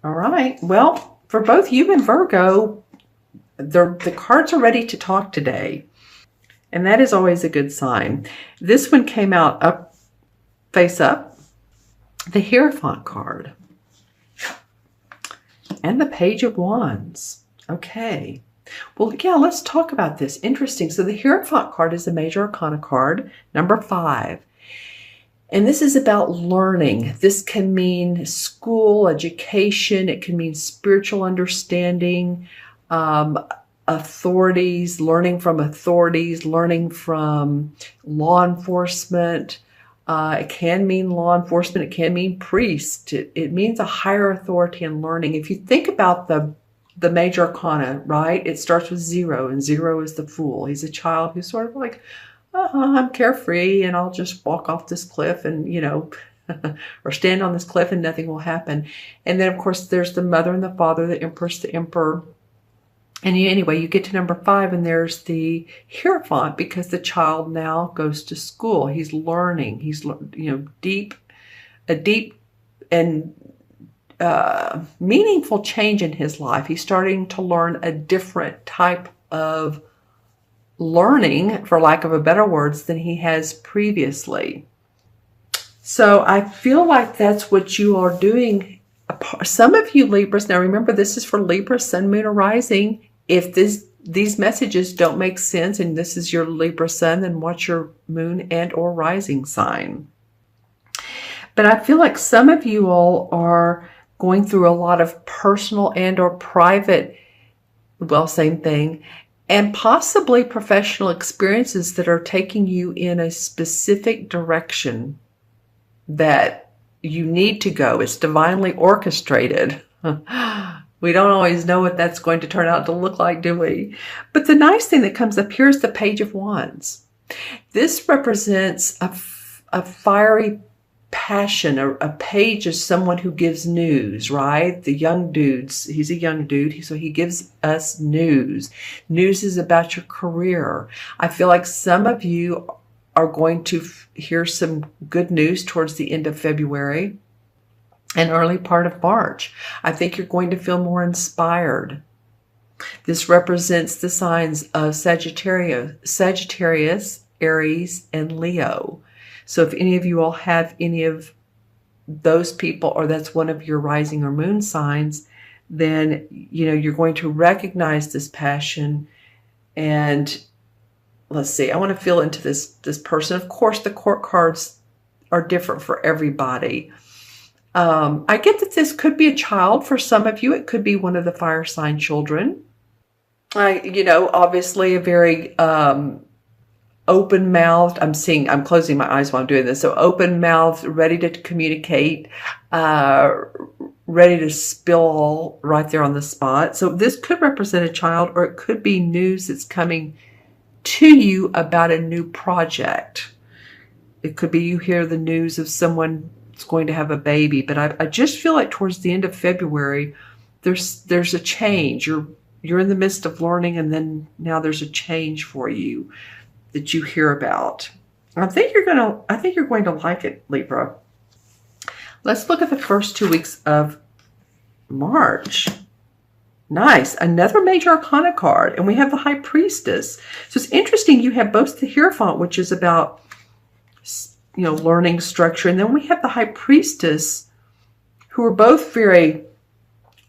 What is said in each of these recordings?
All right. Well, for both you and Virgo, the cards are ready to talk today. And that is always a good sign. This one came out up, face up, the Hierophant card, and the Page of Wands. Okay. Well, yeah, let's talk about this. Interesting. So the Hierophant card is a major arcana card, number 5. And this is about learning. This can mean school, education. It can mean spiritual understanding, authorities, learning from law enforcement. It can mean law enforcement. It can mean priest. It means a higher authority in learning. If you think about the major arcana, right? It starts with 0, and 0 is the fool. He's a child who's sort of like, I'm carefree and I'll just walk off this cliff and, or stand on this cliff and nothing will happen. And then, of course, there's the mother and the father, the empress, the emperor. And anyway, you get to number 5 and there's the Hierophant because the child now goes to school. He's learning. He's, a deep and meaningful change in his life. He's starting to learn a different type of learning, for lack of a better words, than he has previously. So I feel like that's what you are doing. Some of you Libras, now remember this is for Libra, Sun, Moon, or Rising. If these messages don't make sense and this is your Libra Sun, then watch your Moon and or Rising sign. But I feel like some of you all are going through a lot of personal and or private, well, same thing, and possibly professional experiences that are taking you in a specific direction that you need to go. It's divinely orchestrated. We don't always know what that's going to turn out to look like, do we? But the nice thing that comes up here is the Page of Wands. This represents a fiery passion. A page is someone who gives news, right? The young dudes, he's a young dude, so he gives us news. News is about your career. I feel like some of you are going to hear some good news towards the end of February and early part of March. I think you're going to feel more inspired. This represents the signs of Sagittarius, Aries, and Leo. So if any of you all have any of those people, or that's one of your rising or moon signs, then, you're going to recognize this passion. And let's see, I want to feel into this person. Of course, the court cards are different for everybody. I get that this could be a child for some of you. It could be one of the fire sign children. Obviously a very, open-mouthed. I'm closing my eyes while I'm doing this. So open-mouthed, ready to communicate, ready to spill all right there on the spot. So this could represent a child, or it could be news that's coming to you about a new project. It could be you hear the news of someone that's going to have a baby. But I just feel like towards the end of February, there's a change. You're in the midst of learning, and then now there's a change for you that you hear about. I think you're going to like it, Libra. Let's look at the first 2 weeks of March. Nice. Another major arcana card. And we have the High Priestess. So it's interesting. You have both the Hierophant, which is about, learning structure. And then we have the High Priestess, who are both very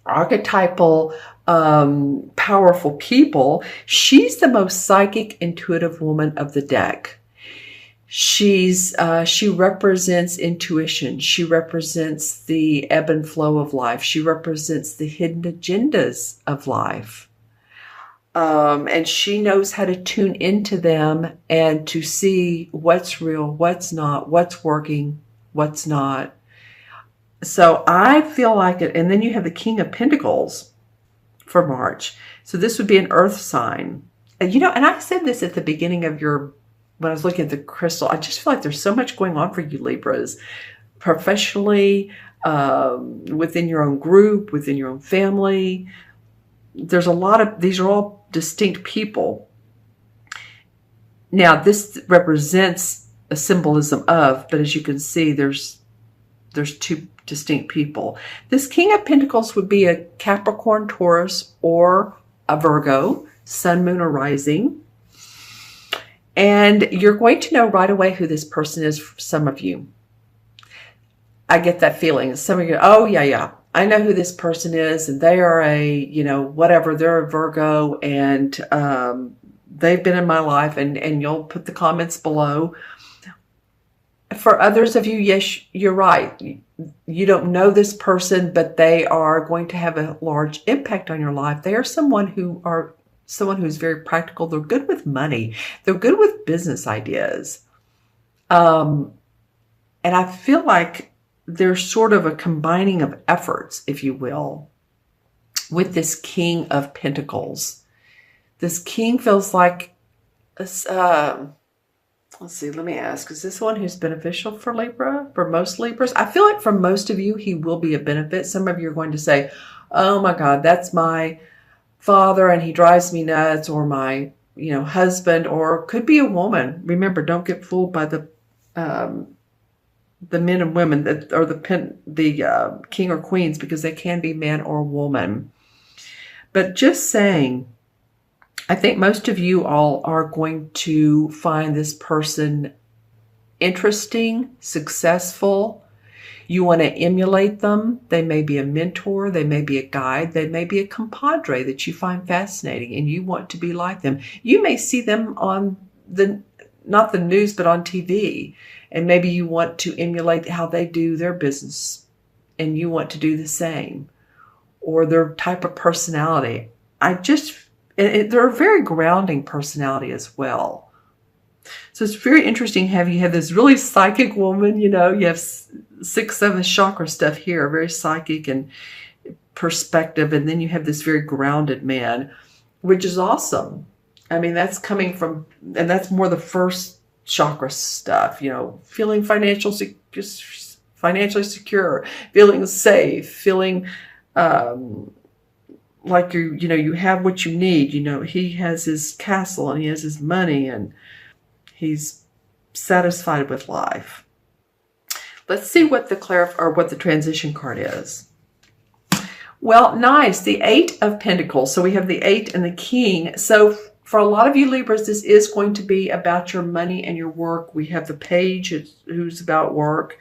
archetypal, powerful people. She's the most psychic, intuitive woman of the deck. She represents intuition. She represents the ebb and flow of life. She represents the hidden agendas of life. And she knows how to tune into them and to see what's real, what's not, what's working, what's not. So I feel like it. And then you have the King of Pentacles for March. So this would be an earth sign. And and I said this at the beginning of when I was looking at the crystal, I just feel like there's so much going on for you Libras, professionally, within your own group, within your own family. There's these are all distinct people. Now this represents a symbolism of, but as you can see, there's distinct people. This King of Pentacles would be a Capricorn, Taurus, or a Virgo, Sun, Moon, or Rising. And you're going to know right away who this person is for some of you. I get that feeling. Some of you, oh, yeah, I know who this person is, and they are a, whatever, they're a Virgo, and they've been in my life, and you'll put the comments below. For others of you, yes, you're right. You don't know this person, but they are going to have a large impact on your life. They are someone who's very practical. They're good with money. They're good with business ideas. And I feel like there's sort of a combining of efforts, if you will, with this King of Pentacles. This king feels like, let's see, let me ask, is this one who's beneficial for Libra? For most Libras? I feel like for most of you, he will be a benefit. Some of you are going to say, oh my God, that's my father and he drives me nuts, or my, husband, or could be a woman. Remember, don't get fooled by the men and women that are the king or queens, because they can be man or woman. But just saying, I think most of you all are going to find this person interesting, successful. You want to emulate them. They may be a mentor. They may be a guide. They may be a compadre that you find fascinating, and you want to be like them. You may see them on not the news, but on TV. And maybe you want to emulate how they do their business, and you want to do the same, or their type of personality. They're a very grounding personality as well. So it's very interesting. You have this really psychic woman, you have 6, 7 chakra stuff here, very psychic and perspective. And then you have this very grounded man, which is awesome. I mean, that's coming from, and that's more the first chakra stuff, feeling financially secure, feeling safe, feeling, like you have what you need. He has his castle and he has his money and he's satisfied with life. Let's see what the transition card is. Well, nice. The 8 of Pentacles. So we have the 8 and the King. So for a lot of you Libras, this is going to be about your money and your work. We have the Page, who's about work,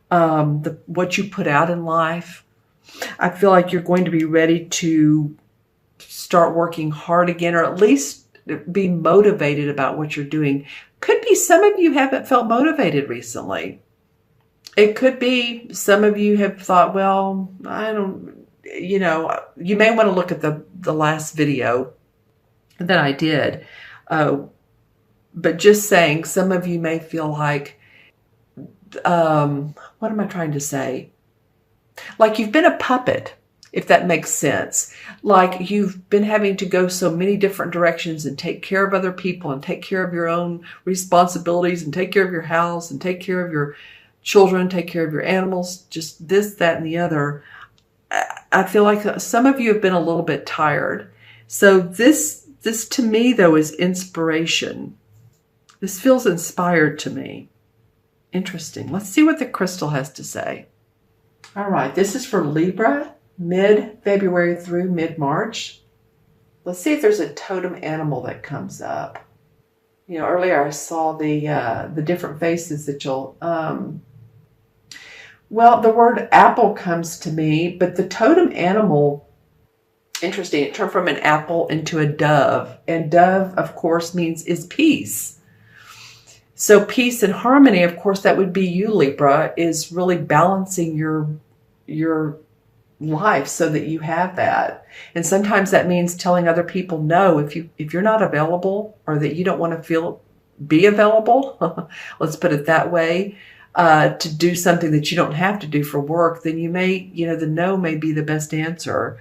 what you put out in life. I feel like you're going to be ready to start working hard again, or at least be motivated about what you're doing. Could be some of you haven't felt motivated recently. It could be some of you have thought, well, I don't, you may want to look at the last video that I did. But just saying, some of you may feel like, what am I trying to say? Like you've been a puppet, if that makes sense. Like you've been having to go so many different directions and take care of other people and take care of your own responsibilities and take care of your house and take care of your children, take care of your animals, just this, that, and the other. I feel like some of you have been a little bit tired. So this to me, though, is inspiration. This feels inspired to me. Interesting. Let's see what the crystal has to say. All right, this is for Libra, mid-February through mid-March. Let's see if there's a totem animal that comes up. Earlier I saw the different faces that you'll... well, the word apple comes to me, but the totem animal, interesting, it turned from an apple into a dove. And dove, of course, is peace. So peace and harmony, of course, that would be you, Libra, is really balancing your life so that you have that. And sometimes that means telling other people no if you're not available, or that you don't want to be available. Let's put it that way. To do something that you don't have to do for work, then you may, the no may be the best answer.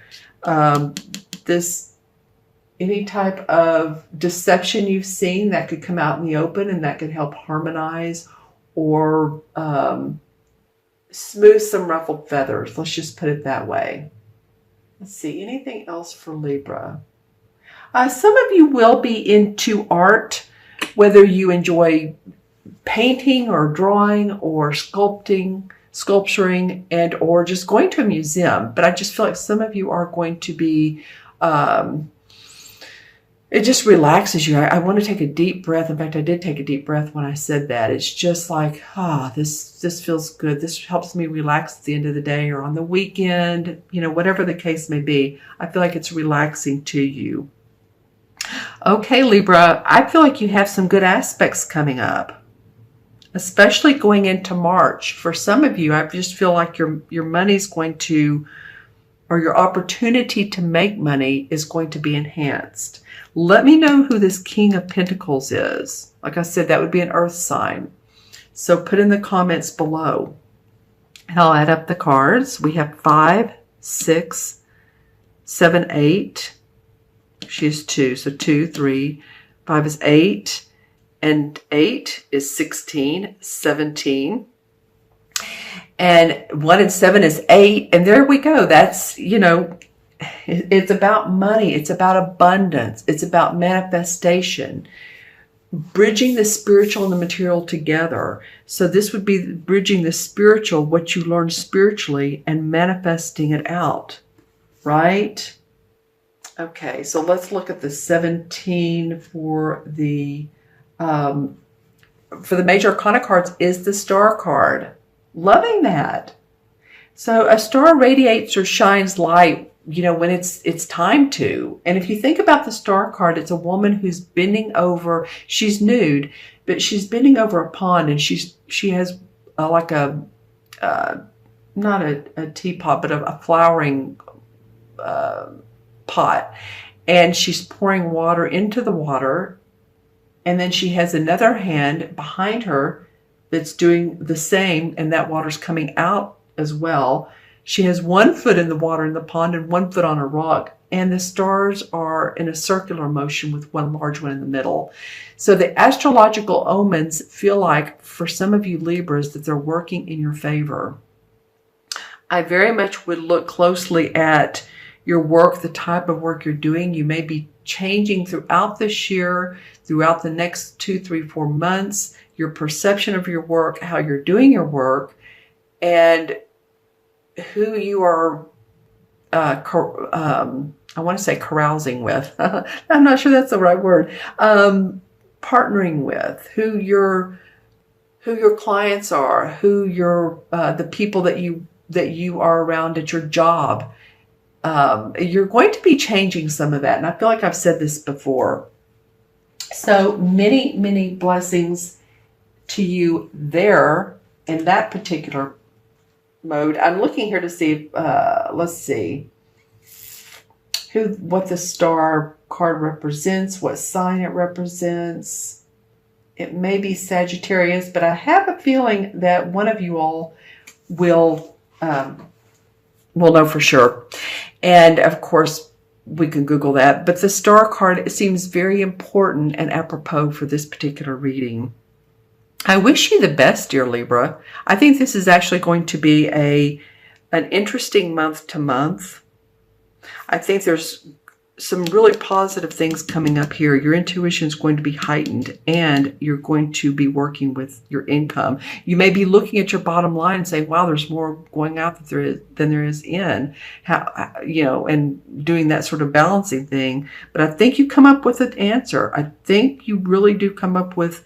Any type of deception you've seen that could come out in the open, and that could help harmonize or smooth some ruffled feathers. Let's just put it that way. Let's see, anything else for Libra? Some of you will be into art, whether you enjoy painting or drawing or sculpting, sculpturing, and or just going to a museum. But I just feel like some of you are going to be, it just relaxes you. I want to take a deep breath. In fact, I did take a deep breath when I said that. It's just like, this feels good. This helps me relax at the end of the day or on the weekend, whatever the case may be. I feel like it's relaxing to you. Okay, Libra, I feel like you have some good aspects coming up, especially going into March. For some of you, I just feel like your money's going to, or your opportunity to make money is going to be enhanced. Let me know who this King of Pentacles is. Like I said, that would be an earth sign. So put in the comments below. And I'll add up the cards. We have 5, 6, 7, 8. She is 2. So 2, 3, 5 is 8. And 8 is 16, 17. And 1 and 7 is 8. And there we go. That's, it's about money. It's about abundance. It's about manifestation. Bridging the spiritual and the material together. So this would be bridging the spiritual, what you learn spiritually, and manifesting it out. Right? Okay, so let's look at the 17 for the major arcana cards is the Star card. Loving that. So a star radiates or shines light, when it's time to. And if you think about the Star card, it's a woman who's bending over. She's nude, but she's bending over a pond, and she has like a not a teapot, but a flowering pot, and she's pouring water into the water, and then she has another hand behind her that's doing the same, and that water's coming out as well. She has one foot in the water in the pond and one foot on a rock, and the stars are in a circular motion with one large one in the middle. So the astrological omens feel like, for some of you Libras, that they're working in your favor. I very much would look closely at your work, the type of work you're doing. You may be changing throughout this year, throughout the next 2, 3, 4 months, your perception of your work, how you're doing your work, and who you are, I want to say carousing with. I'm not sure that's the right word. Partnering with, who your clients are, who the people that you are around at your job. You're going to be changing some of that. And I feel like I've said this before. So many, many blessings to you there in that particular mode. I'm looking here to see, let's see, what the Star card represents, what sign it represents. It may be Sagittarius, but I have a feeling that one of you all will know for sure. And of course, we can Google that. But the Star card seems very important and apropos for this particular reading. I wish you the best, dear Libra. I think this is actually going to be an interesting month to month. I think there's some really positive things coming up here. Your intuition is going to be heightened, and you're going to be working with your income. You may be looking at your bottom line and saying, wow, there's more going out than there is in, and doing that sort of balancing thing. But I think you come up with an answer. I think you really do come up with,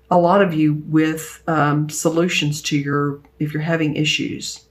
a lot of you, with solutions to if you're having issues.